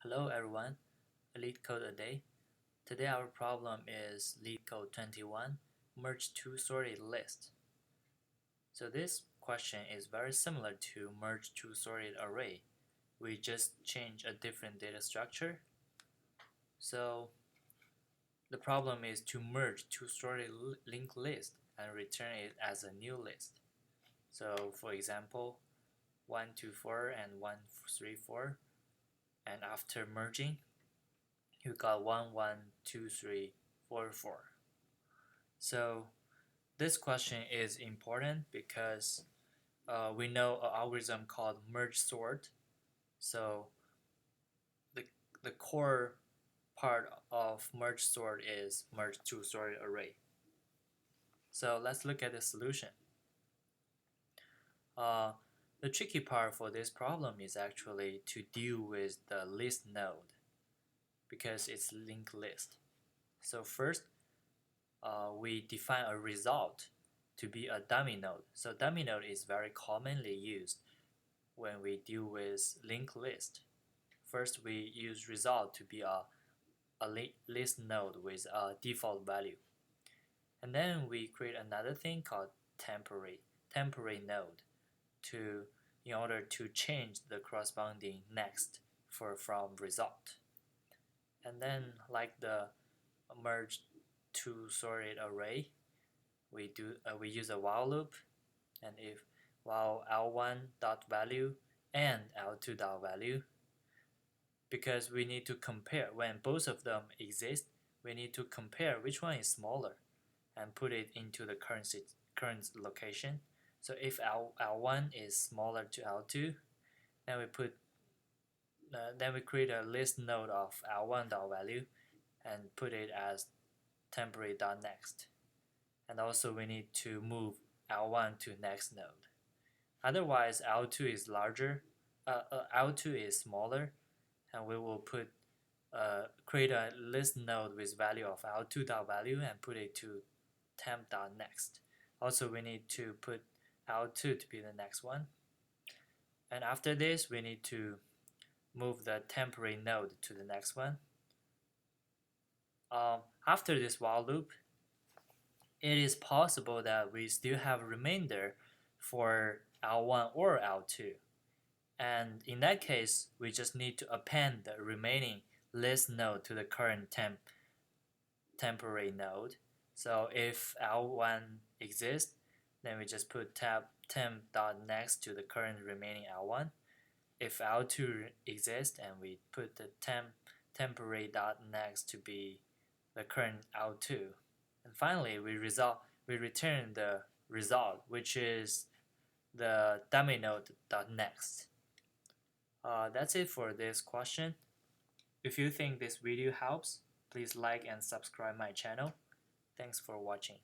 Hello everyone, Leetcode a day. Today our problem is Leetcode 21, merge two sorted lists. So this question is very similar to merge two sorted array. We just change a different data structure. So the problem is to merge two sorted linked lists and return it as a new list. So for example, 124 and 134, and after merging you got 112344. So this question is important because we know an algorithm called merge sort. So the, the core part of merge sort is merge two sorted array. So let's look at the solution. The tricky part for this problem is actually to deal with the list node because it's linked list. So first, we define a result to be a dummy node. So dummy node is very commonly used when we deal with linked list. First, we use result to be a list node with a default value. And then we create another thing called temporary node in order to change the corresponding next from result. And then like the merge two sorted array, we use a while loop, and if while L1 dot value and L2 dot value, because we need to compare when both of them exist, we need to compare which one is smaller and put it into the current location. So if L1 is smaller to L2, then we create a list node of L1 dot value and put it as temporary dot next. And also we need to move L1 to next node. Otherwise, L2 is larger, L2 is smaller, and we will create a list node with value of L2 dot value and put it to temp dot next. Also, we need to put L2 to be the next one. And after this, we need to move the temporary node to the next one. After this while loop, it is possible that we still have a remainder for L1 or L2. And in that case, we just need to append the remaining list node to the current temporary node. So if L1 exists, then we just put temp.next to the current remaining L1. If L2 exists, and we put the temporary dot next to be the current L2. And finally, we return the result, which is the dummy node dot next. That's it for this question. If you think this video helps, please like and subscribe my channel. Thanks for watching.